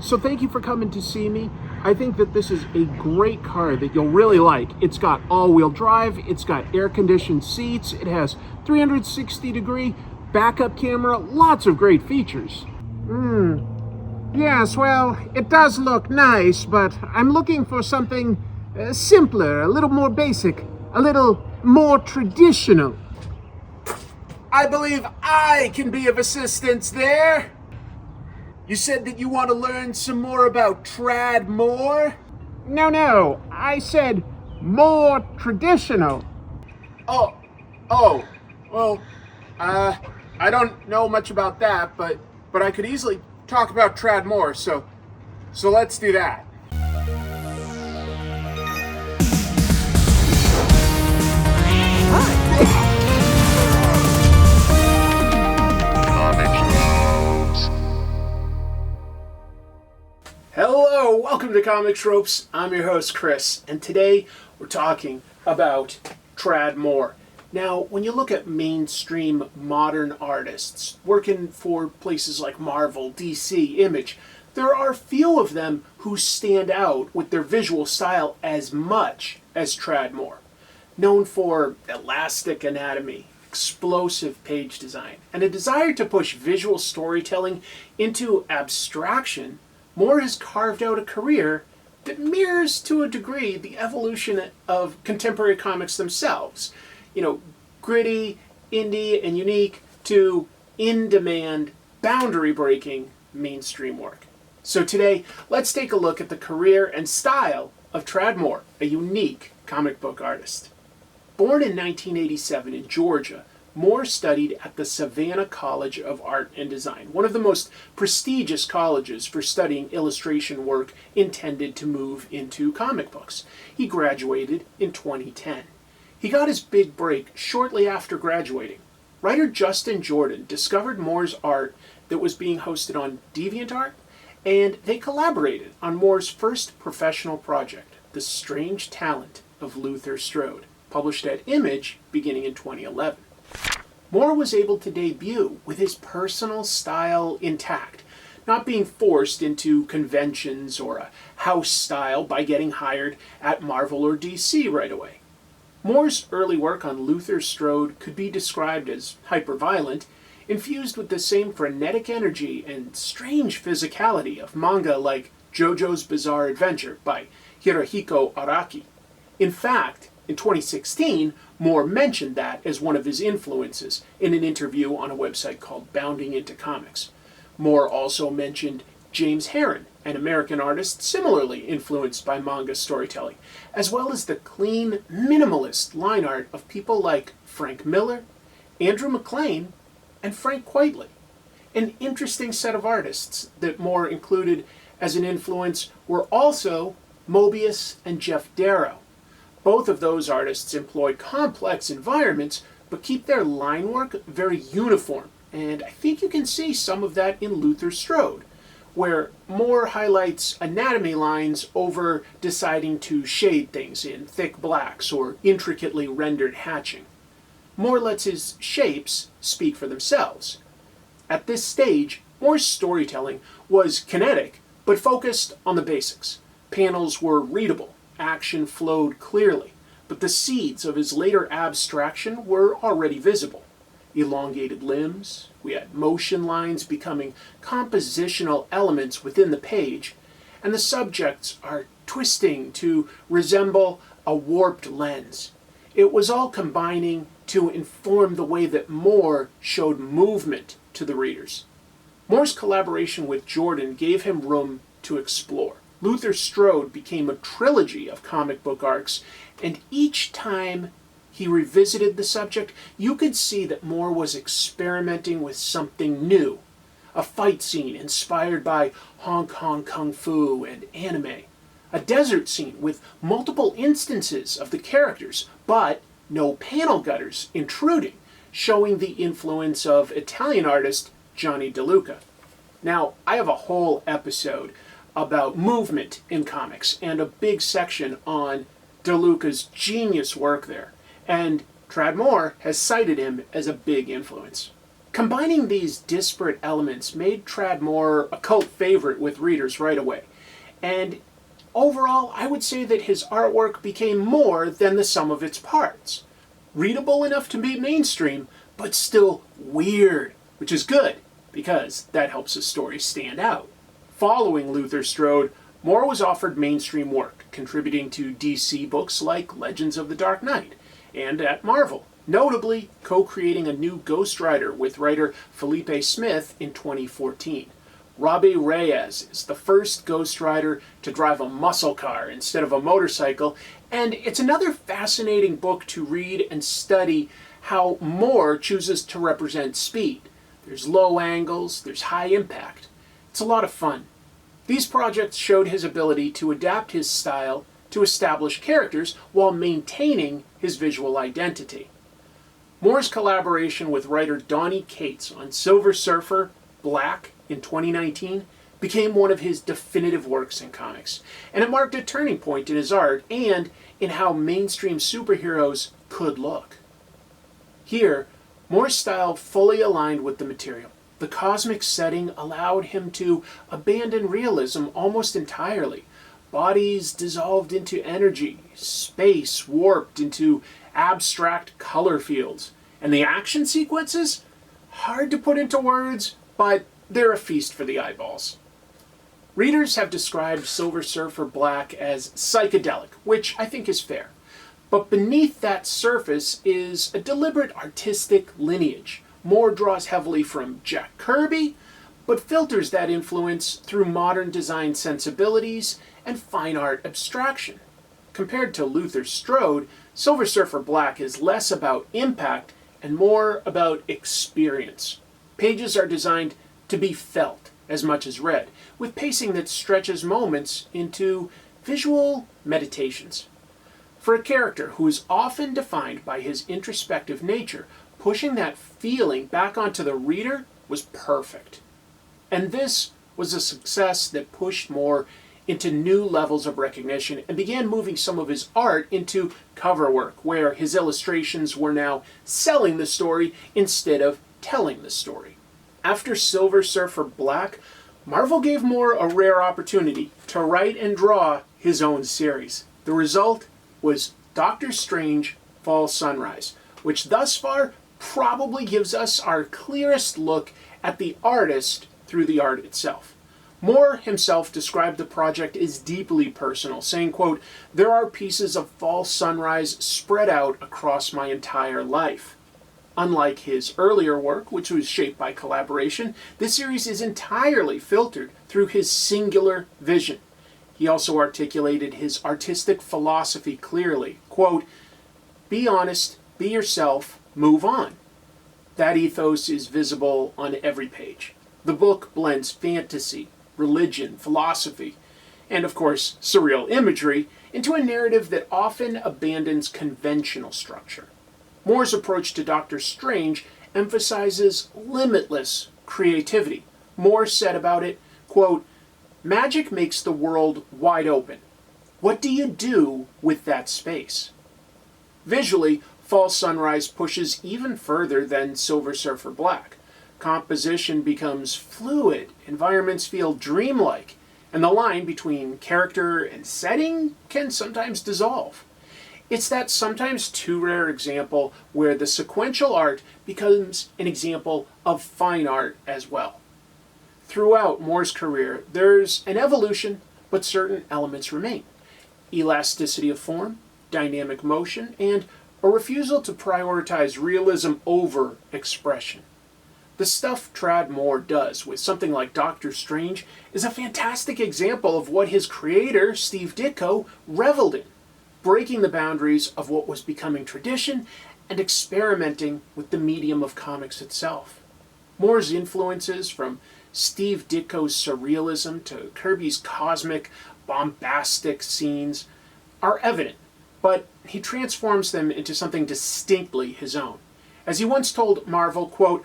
So thank you for coming to see me. I think that this is a great car that you'll really like. It's got all-wheel drive, it's got air-conditioned seats, it has 360-degree backup camera, lots of great features. Yes, well, it does look nice, but I'm looking for something simpler, a little more basic, a little more traditional. I believe I can be of assistance there. You said that you want to learn some more about trad more? No, I said more traditional. Well, I don't know much about that, but I could easily talk about trad more, so let's do that. Hello, welcome to Comic Tropes. I'm your host, Chris, and today we're talking about trad more. Now, when you look at mainstream modern artists working for places like Marvel, DC, Image, there are few of them who stand out with their visual style as much as trad more. Known for elastic anatomy, explosive page design, and a desire to push visual storytelling into abstraction, Moore has carved out a career that mirrors to a degree the evolution of contemporary comics themselves. You know, gritty, indie, and unique to in-demand, boundary-breaking mainstream work. So today, let's take a look at the career and style of Trad Moore, a unique comic book artist. Born in 1987 in Georgia, Moore studied at the Savannah College of Art and Design, one of the most prestigious colleges for studying illustration work intended to move into comic books. He graduated in 2010. He got his big break shortly after graduating. Writer Justin Jordan discovered Moore's art that was being hosted on DeviantArt, and they collaborated on Moore's first professional project, The Strange Talent of Luther Strode, published at Image beginning in 2011. Moore was able to debut with his personal style intact, not being forced into conventions or a house style by getting hired at Marvel or DC right away. Moore's early work on Luther Strode could be described as hyperviolent, infused with the same frenetic energy and strange physicality of manga like JoJo's Bizarre Adventure by Hirohiko Araki. In fact, in 2016, Moore mentioned that as one of his influences in an interview on a website called Bounding Into Comics. Moore also mentioned James Herron, an American artist similarly influenced by manga storytelling, as well as the clean, minimalist line art of people like Frank Miller, Andrew MacLean, and Frank Quitely. An interesting set of artists that Moore included as an influence were also Moebius and Jeff Darrow. Both of those artists employ complex environments, but keep their line work very uniform, and I think you can see some of that in Luther Strode, where Moore highlights anatomy lines over deciding to shade things in thick blacks or intricately rendered hatching. Moore lets his shapes speak for themselves. At this stage, Moore's storytelling was kinetic, but focused on the basics. Panels were readable, action flowed clearly, but the seeds of his later abstraction were already visible. Elongated limbs, we had motion lines becoming compositional elements within the page, and the subjects are twisting to resemble a warped lens. It was all combining to inform the way that Moore showed movement to the readers. Moore's collaboration with Jordan gave him room to explore. Luther Strode became a trilogy of comic book arcs, and each time he revisited the subject, you could see that Moore was experimenting with something new. A fight scene inspired by Hong Kong Kung Fu and anime. A desert scene with multiple instances of the characters, but no panel gutters intruding, showing the influence of Italian artist Gianni de Luca. Now, I have a whole episode about movement in comics and a big section on De Luca's genius work there, and Trad Moore has cited him as a big influence. Combining these disparate elements made Trad Moore a cult favorite with readers right away. And overall, I would say that his artwork became more than the sum of its parts. Readable enough to be mainstream, but still weird, which is good, because that helps a story stand out. Following Luther Strode, Moore was offered mainstream work, contributing to DC books like Legends of the Dark Knight, and at Marvel, notably co-creating a new Ghost Rider with writer Felipe Smith in 2014. Robbie Reyes is the first Ghost Rider to drive a muscle car instead of a motorcycle, and it's another fascinating book to read and study how Moore chooses to represent speed. There's low angles, there's high impact. It's a lot of fun. These projects showed his ability to adapt his style to establish characters while maintaining his visual identity. Moore's collaboration with writer Donny Cates on Silver Surfer Black in 2019 became one of his definitive works in comics, and it marked a turning point in his art and in how mainstream superheroes could look. Here, Moore's style fully aligned with the material. The cosmic setting allowed him to abandon realism almost entirely. Bodies dissolved into energy, space warped into abstract color fields, and the action sequences? Hard to put into words, but they're a feast for the eyeballs. Readers have described Silver Surfer Black as psychedelic, which I think is fair. But beneath that surface is a deliberate artistic lineage. Moore draws heavily from Jack Kirby, but filters that influence through modern design sensibilities and fine art abstraction. Compared to Luther Strode, Silver Surfer Black is less about impact and more about experience. Pages are designed to be felt as much as read, with pacing that stretches moments into visual meditations. For a character who is often defined by his introspective nature, pushing that feeling back onto the reader was perfect. And this was a success that pushed Moore into new levels of recognition and began moving some of his art into cover work, where his illustrations were now selling the story instead of telling the story. After Silver Surfer Black, Marvel gave Moore a rare opportunity to write and draw his own series. The result was Doctor Strange Fall Sunrise, which thus far probably gives us our clearest look at the artist through the art itself. Moore himself described the project as deeply personal, saying, quote, "There are pieces of Fall Sunrise spread out across my entire life." Unlike his earlier work, which was shaped by collaboration, this series is entirely filtered through his singular vision. He also articulated his artistic philosophy clearly, quote, "Be honest, be yourself, move on." That ethos is visible on every page. The book blends fantasy, religion, philosophy, and of course surreal imagery into a narrative that often abandons conventional structure. Moore's approach to Doctor Strange emphasizes limitless creativity. Moore said about it, quote, "Magic makes the world wide open. What do you do with that space?" Visually, Fall Sunrise pushes even further than Silver Surfer Black. Composition becomes fluid, environments feel dreamlike, and the line between character and setting can sometimes dissolve. It's that sometimes too rare example where the sequential art becomes an example of fine art as well. Throughout Moore's career, there's an evolution, but certain elements remain. Elasticity of form, dynamic motion, and a refusal to prioritize realism over expression. The stuff Trad Moore does with something like Doctor Strange is a fantastic example of what his creator, Steve Ditko, reveled in, breaking the boundaries of what was becoming tradition and experimenting with the medium of comics itself. Moore's influences, from Steve Ditko's surrealism to Kirby's cosmic, bombastic scenes, are evident, but he transforms them into something distinctly his own. As he once told Marvel, quote,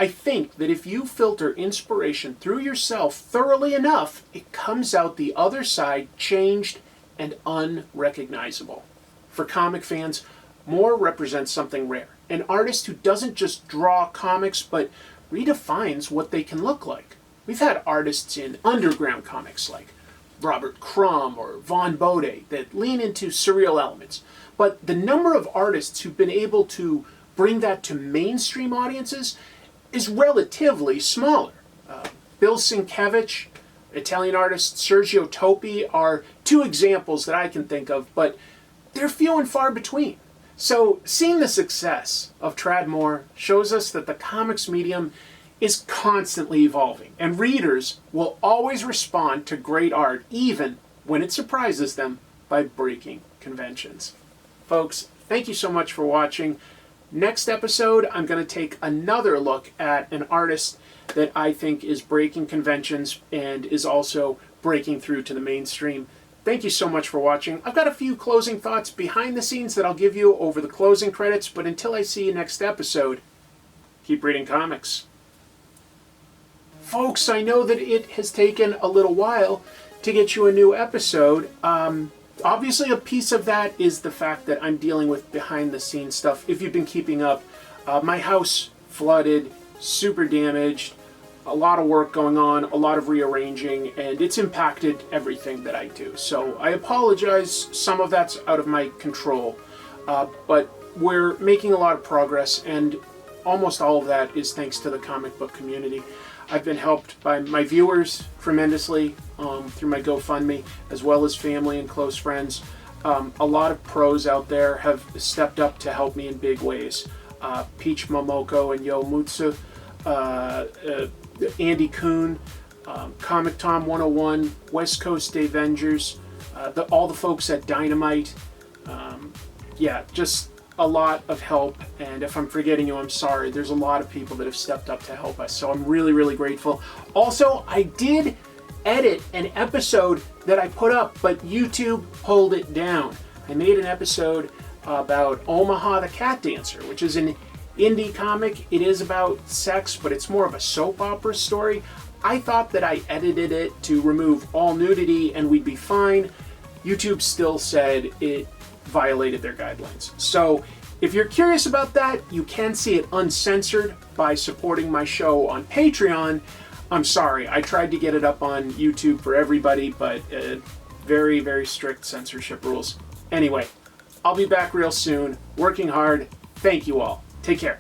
"I think that if you filter inspiration through yourself thoroughly enough, it comes out the other side changed and unrecognizable." For comic fans, Moore represents something rare, an artist who doesn't just draw comics, but redefines what they can look like. We've had artists in underground comics like Robert Crumb or Von Bode that lean into surreal elements. But the number of artists who've been able to bring that to mainstream audiences is relatively smaller. Bill Sienkiewicz, Italian artist Sergio Toppi are two examples that I can think of, but they're few and far between. So seeing the success of Trad Moore shows us that the comics medium is constantly evolving, and readers will always respond to great art even when it surprises them by breaking conventions. Folks, thank you so much for watching. Next episode, I'm going to take another look at an artist that I think is breaking conventions and is also breaking through to the mainstream. Thank you so much for watching. I've got a few closing thoughts behind the scenes that I'll give you over the closing credits, but until I see you next episode, keep reading comics. Folks, I know that it has taken a little while to get you a new episode. Obviously, a piece of that is the fact that I'm dealing with behind-the-scenes stuff. If you've been keeping up, my house flooded, super damaged, a lot of work going on, a lot of rearranging, and it's impacted everything that I do. So I apologize, some of that's out of my control, but we're making a lot of progress, and almost all of that is thanks to the comic book community. I've been helped by my viewers tremendously through my GoFundMe, as well as family and close friends. A lot of pros out there have stepped up to help me in big ways. Peach Momoko and Yo Mutsu, Andy Kuhn, Comic Tom 101, West Coast Avengers, all the folks at Dynamite. Yeah, just a lot of help, and if I'm forgetting you, I'm sorry. There's a lot of people that have stepped up to help us, so I'm really, really grateful. Also, I did edit an episode that I put up, but YouTube pulled it down. I made an episode about Omaha the Cat Dancer, which is an indie comic. It is about sex, but it's more of a soap opera story. I thought that I edited it to remove all nudity and we'd be fine. YouTube still said it violated their guidelines. So if you're curious about that, you can see it uncensored by supporting my show on Patreon. I'm sorry, I tried to get it up on YouTube for everybody, but very, very strict censorship rules. Anyway, I'll be back real soon, working hard. Thank you all. Take care.